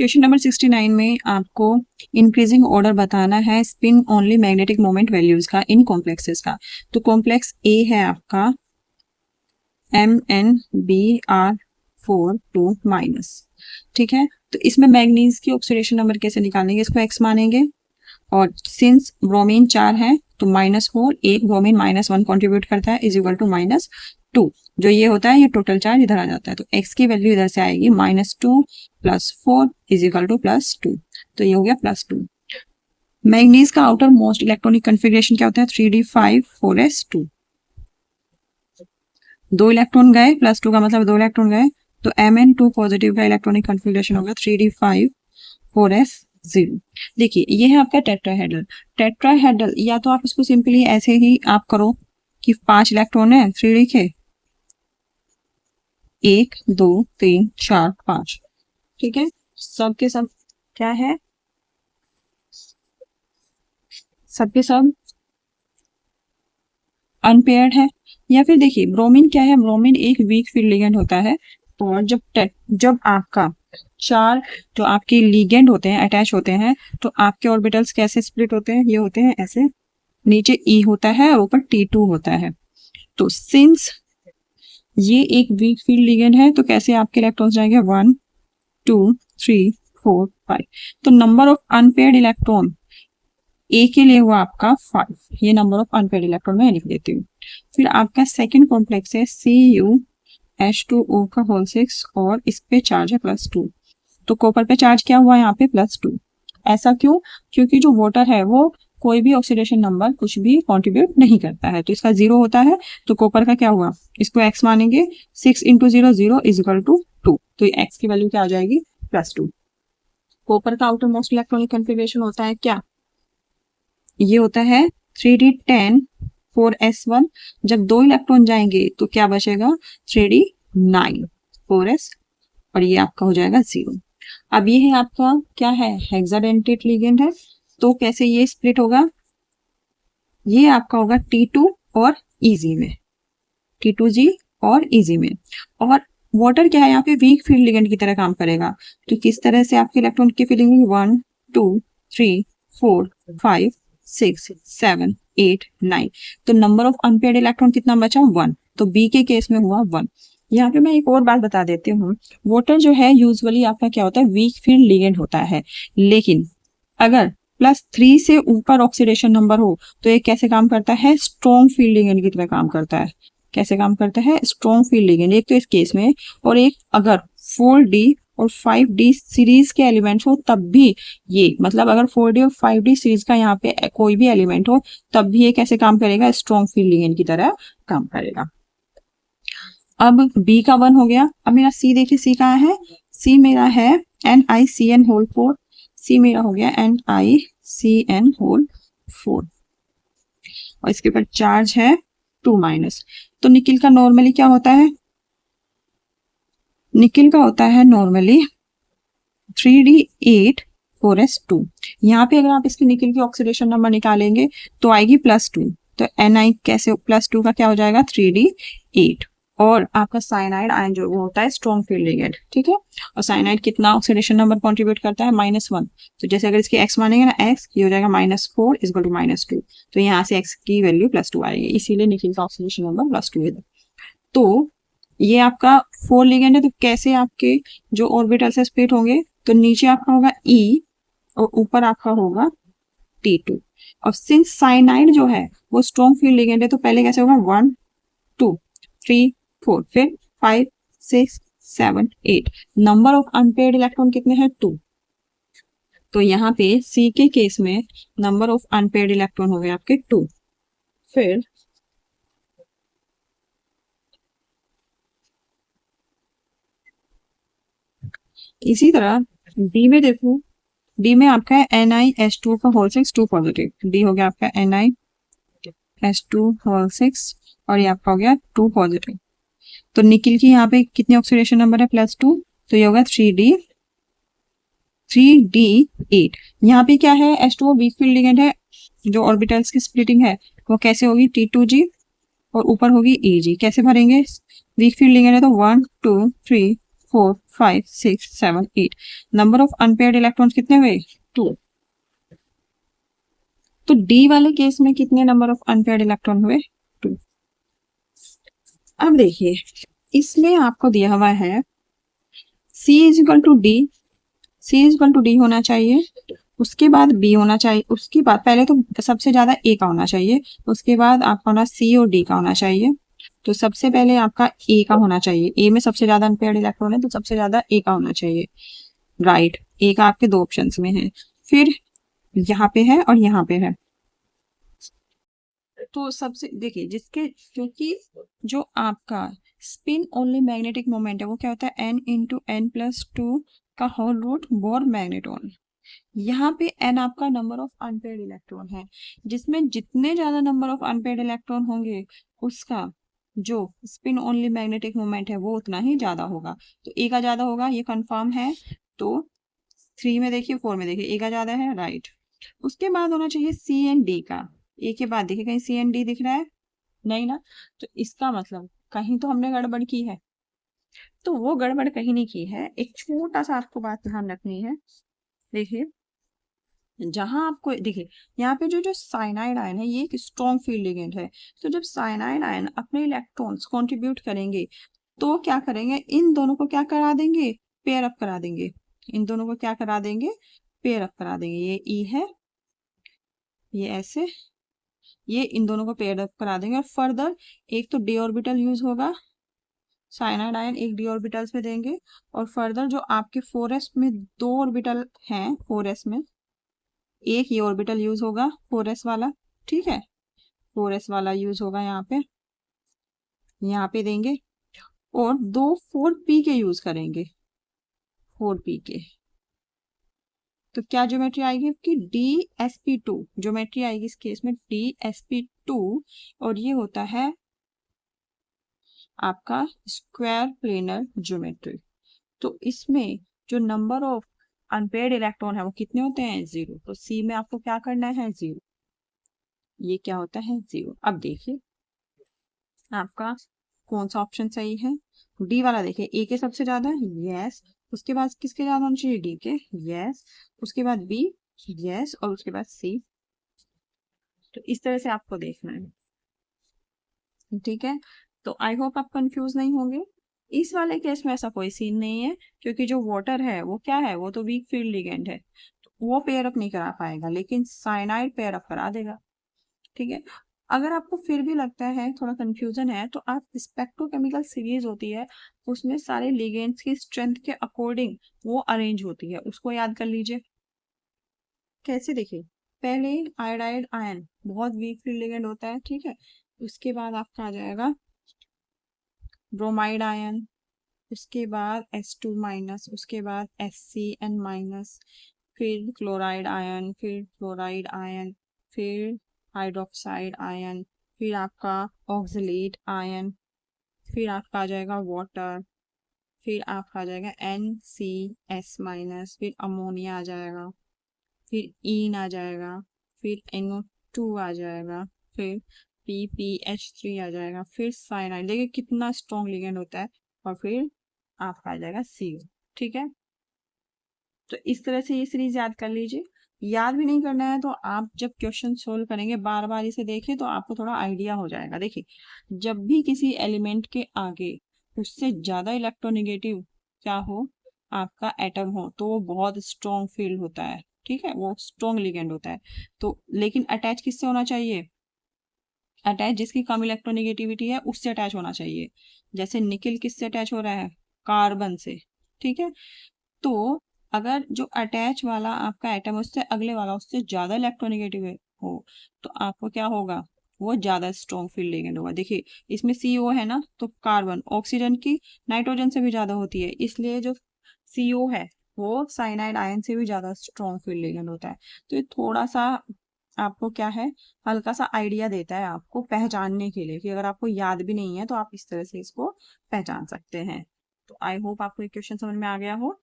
Question number 69 में आपको increasing order बताना है spin only magnetic moment values का इन कॉम्प्लेक्सेस का। तो कॉम्प्लेक्स ए है आपका MnBr4 ठीक है। तो इसमें मैग्नीज की ऑक्सीडेशन नंबर कैसे निकालेंगे, इसको x मानेंगे और सिंस ब्रोमीन 4 है तो -4, एक ब्रोमीन -1 कंट्रीब्यूट करता है इज इक्वल टू -2। जो ये होता है ये टोटल चार्ज इधर आ जाता है, तो x की वैल्यू इधर से आएगी -2 + 4 इज इक्वल टू +2, तो ये हो गया +2। मैग्नीज का आउटर मोस्ट इलेक्ट्रॉनिक कन्फिग्रेशन क्या होता है 3d5 4s2। 2 इलेक्ट्रॉन गए, +2 का मतलब 2 इलेक्ट्रॉन गए, तो Mn2 पॉजिटिव का इलेक्ट्रॉनिक कन्फिग्रेशन होगा 3d5 4s0। देखिए ये है आपका टेट्राहेड्रल। टेट्राहेड्रल या तो आप इसको सिंपली ऐसे ही आप करो कि 5 इलेक्ट्रॉन है 3d के 1 2 3 4 5, ठीक है। सब के सब क्या है, सबके सब अनपेयर्ड है। या फिर देखिए ब्रोमीन क्या है, ब्रोमीन एक वीक फील्ड लिगेंड होता है, और जब आपका 4 जो आपके लिगेंड होते हैं अटैच होते हैं तो आपके ऑर्बिटल्स कैसे स्प्लिट होते हैं, ये होते हैं ऐसे, नीचे E होता है और ऊपर T2 होता है। तो सिंस ये एक वीक फील्ड लिगेंड है तो कैसे आपके इलेक्ट्रॉन्स जाएंगे 1 2 3 4 5। तो नंबर ऑफ अनपेयर्ड इलेक्ट्रॉन ए के लिए हुआ आपका 5, ये नंबर ऑफ अनपेयर्ड इलेक्ट्रॉन में लिख देती हूँ। फिर आपका सेकंड कॉम्प्लेक्स है CuH2O का होल 6 और इस पे चार्ज है +2। तो कॉपर पे चार्ज क्या हुआ यहाँ पे +2। ऐसा क्यों, क्योंकि जो वाटर है वो कोई भी ऑक्सीडेशन नंबर कुछ भी कंट्रीब्यूट नहीं करता है, तो इसका 0 होता है। तो कॉपर का क्या हुआ, इसको x मानेंगे, 6 × 0 0 इज इक्वल टू 2, तो x की वैल्यू क्या आ जाएगी +2। कॉपर का आउटर मोस्ट इलेक्ट्रॉनिक कन्फिग्रेशन होता है क्या, ये होता है 3d10 4s1। जब 2 इलेक्ट्रॉन जाएंगे तो क्या बचेगा 3d9 4s, और ये आपका हो जाएगा 0। अब ये है आपका क्या है हेक्साडेंटेट लिगेंड है, तो कैसे ये स्प्लिट होगा, ये आपका होगा T2 और EG में, T2G और EG में। और वाटर क्या है यहाँ पे वीक फील्ड लिगेंड की तरह काम करेगा, तो किस तरह से आपके इलेक्ट्रॉन की फीलिंग होगी 1 2 3 4 5 6 7 8 9। तो नंबर ऑफ अनपेयर्ड इलेक्ट्रॉन कितना बचा 1, तो बी के केस में हुआ 1। यहाँ पे मैं एक और बात बता देती हूँ, वाटर जो है यूजुअली आपका क्या होता है वीक फील्ड लिगेंड होता है, लेकिन अगर +3 से ऊपर ऑक्सीडेशन नंबर हो तो ये कैसे काम करता है स्ट्रॉन्ग फील्ड लिगेंड की तरह काम करता है। कैसे काम करता है स्ट्रॉन्ग फील्ड लिगेंड, एक तो इस केस में, और एक अगर 4D और 5D सीरीज के एलिमेंट्स हो तब भी ये, मतलब अगर 4D और 5D सीरीज का यहाँ पे कोई भी एलिमेंट हो तब भी ये कैसे काम करेगा स्ट्रॉन्ग फील्ड लिगेंड की तरह काम करेगा। अब B का 1 हो गया। अब मेरा C देखिए, C कहाँ है, C मेरा है NiCN4, C मेरा हो गया NiCN4 और इसके ऊपर चार्ज है 2-। तो निकिल का नॉर्मली क्या होता है, निकिल का होता है नॉर्मली 3d8 4s2। यहाँ पे अगर आप इसके निकिल की ऑक्सीडेशन नंबर निकालेंगे तो आएगी +2, तो Ni कैसे +2 का क्या हो जाएगा 3d8। और आपका साइनाइड आयन जो वो होता है स्ट्रॉन्ग फील्ड लिगेंड, ठीक है। और साइनाइड कितना ऑक्सीडेशन नंबर कंट्रीब्यूट करता है -1, तो जैसे अगर इसकी x मानेंगे ना x, ये हो जाएगा -4 इज इक्वल टू -2, तो यहाँ से x की वैल्यू +2 आएगी, इसीलिए निकिल का ऑक्सीडेशन नंबर +2 है। तो ये आपका 4 लिगेंड है, तो कैसे आपके जो ऑर्बिटल से स्प्लिट होंगे, तो नीचे आपका होगा E और ऊपर आपका होगा T2। और सिंस साइनाइड जो है वो स्ट्रॉन्ग फील्ड लिगेंड है तो पहले कैसे होगा 1 2 3 4, फिर 5 6 7 8। नंबर ऑफ अनपेयर्ड इलेक्ट्रॉन कितने हैं 2, तो यहाँ पे C के केस में नंबर ऑफ अनपेयर्ड इलेक्ट्रॉन हो गए आपके 2। फिर इसी तरह D में देखो, D में आपका है NiH2 का होल 6 2 पॉजिटिव, D हो गया आपका NiH2 होल 6 और ये आपका हो गया 2 पॉजिटिव। तो निकिल की यहाँ पे कितनी ऑक्सीडेशन नंबर है +2, तो ये होगा 3d8। यहाँ पे क्या है H2O वीक फील्ड लिगेंड है, जो ऑर्बिटल्स की स्प्लिटिंग है वो कैसे होगी T2G और ऊपर होगी EG। कैसे भरेंगे, वीक फील्ड लिगेंड है तो 1 2 3 4 5 6 7 8। नंबर ऑफ अनपेयर्ड इलेक्ट्रॉन्स कितने हुए? 2। तो डी वाले केस में कितने नंबर ऑफ अनपेयर्ड इलेक्ट्रॉन हुए? 2। अब देखिए, इसमें आपको दिया हुआ है C is equal to D, C is equal to D होना चाहिए, उसके बाद B होना चाहिए, उसके बाद पहले तो सबसे ज्यादा A का होना चाहिए, उसके बाद आपका होना C और D का होना चाहिए। तो सबसे पहले आपका A का होना चाहिए, A में सबसे ज्यादा अनपेयर्ड इलेक्ट्रॉन है तो सबसे ज्यादा A का होना चाहिए, राइट। A का आपके दो ऑप्शंस में है, फिर यहाँ पे है और यहाँ पे है। तो सबसे देखिए जिसके, क्योंकि जो आपका स्पिन ओनली मैग्नेटिक मोमेंट है वो क्या होता है? n into n plus two का होल रूट बोर मैग्नेटॉन। यहाँ पे n आपका नंबर ऑफ अनपेयर्ड इलेक्ट्रॉन है, जिसमें जितने ज्यादा नंबर ऑफ अनपेयर्ड इलेक्ट्रॉन होंगे उसका जो स्पिन ओनली मैग्नेटिक मोमेंट है वो उतना ही ज्यादा होगा। तो ए का ज्यादा होगा, ये कंफर्म है। तो 3 में देखिए, 4 में देखिए, ए का ज्यादा है, राइट। उसके बाद होना चाहिए सी एंड डी का। ए के बाद देखिए कहीं सी एंड डी दिख रहा है? नहीं ना। तो इसका मतलब कहीं तो हमने गड़बड़ की है। तो वो गड़बड़ कहीं नहीं की है, एक छोटा सा आपको बात ध्यान रखनी है। देखिए जहां आपको देखिए यहाँ पे जो जो साइनाइड आयन है ये एक स्ट्रॉन्ग फील्ड लिगेंड है। तो जब साइनाइड आयन अपने इलेक्ट्रॉन्स कंट्रीब्यूट करेंगे तो क्या करेंगे? इन दोनों को क्या करा देंगे? पेयर अप करा देंगे। इन दोनों को क्या करा देंगे? पेयर अप करा देंगे। ये ई है, ये ऐसे, ये इन दोनों को पेयर अप करा देंगे। और फर्दर एक तो डी ऑर्बिटल यूज होगा, साइनाइड आयन एक डी ऑर्बिटल्स में देंगे। और फर्दर जो आपके 4s में दो ऑर्बिटल हैं, 4s में एक ये ऑर्बिटल यूज होगा 4s वाला, ठीक है, 4s वाला यूज होगा यहाँ पे देंगे। और दो 4p के यूज करेंगे, 4p के। तो क्या ज्योमेट्री आएगी कि DsP2 ज्योमेट्री आएगी इस केस में, DsP2। और ये होता है आपका स्क्वायर प्लेनर ज्योमेट्री। तो इसमें जो नंबर ऑफ अनपेयर्ड इलेक्ट्रॉन है वो कितने होते हैं? 0। तो सी में आपको क्या करना है? 0। ये क्या होता है? 0। अब देखिए आपका कौन सा ऑप्शन सही है? डी वाला। देखिए ए के सबसे ज्यादा, यस। उसके बाद किसके ज्यादा होना चाहिए? डी के, यस। उसके बाद बी, यस। और उसके बाद सी। तो इस तरह से आपको देखना है, ठीक है। तो आई होप आप कंफ्यूज नहीं होंगे। इस वाले केस में ऐसा कोई सीन नहीं है, क्योंकि जो वाटर है वो क्या है? वो तो वीक फील्ड लिगेंड है, तो वो पेयर अप नहीं करा पाएगा, लेकिन साइनाइड पेयर अप करा देगा, ठीक है। अगर आपको फिर भी लगता है थोड़ा कंफ्यूजन है तो आप स्पेक्ट्रोकेमिकल सीरीज होती है, उसमें सारे लिगेंड्स की स्ट्रेंथ के अकॉर्डिंग वो अरेंज होती है, उसको याद कर लीजिए। कैसे? देखिए पहले आयोडाइड आयन बहुत वीक फील्ड लिगेंड होता है, ठीक है। उसके बाद आपका आ जाएगा ब्रोमाइड आयन, उसके बाद S2 माइनस, उसके बाद SCN माइनस, फिर क्लोराइड आयन, फिर फ्लोराइड आयन, फिर हाइड्रोक्साइड आयन, फिर आपका ऑक्सलेट आयन, फिर आपका आ जाएगा वाटर, फिर आपका आ जाएगा NCS माइनस, फिर अमोनिया आ जाएगा, फिर ईन आ जाएगा, फिर NO2 आ जाएगा, फिर PPH3 आ जाएगा, फिर साइनाइड। देखिए कितना स्ट्रॉन्ग लिगेंड होता है। और फिर आपका आ जाएगा CO, ठीक है। तो इस तरह से ये सीरीज याद कर लीजिए। याद भी नहीं करना है तो आप जब क्वेश्चन सोल्व करेंगे बार बार इसे देखिए तो आपको थोड़ा आइडिया हो जाएगा। देखिए जब भी किसी एलिमेंट के आगे उससे ज्यादा इलेक्ट्रोनेगेटिव क्या हो, आपका एटम हो, तो वो बहुत स्ट्रॉन्ग फील्ड होता है, ठीक है, वो स्ट्रॉन्ग लिगेंड होता है। तो लेकिन अटैच किससे होना चाहिए? अटैच जिसकी कम इलेक्ट्रोनेगेटिविटी है उससे अटैच होना चाहिए। जैसे निकिल किससे अटैच हो रहा है? कार्बन से, ठीक है। तो अगर जो अटैच वाला आपका एटम है उससे अगले वाला उससे ज्यादा इलेक्ट्रोनेगेटिव हो तो आपको क्या होगा? वो ज्यादा स्ट्रॉन्ग फील्ड लिगेंड होगा। देखिए इसमें CO है ना, तो कार्बन ऑक्सीजन की नाइट्रोजन से भी ज्यादा होती है, इसलिए जो CO है वो साइनाइड आयन से भी ज्यादा स्ट्रॉन्ग फील्ड लिगेंड होता है। तो ये थोड़ा सा आपको क्या है, हल्का सा आइडिया देता है आपको पहचानने के लिए, कि अगर आपको याद भी नहीं है तो आप इस तरह से इसको पहचान सकते हैं। तो आई होप आपको ये क्वेश्चन समझ में आ गया हो।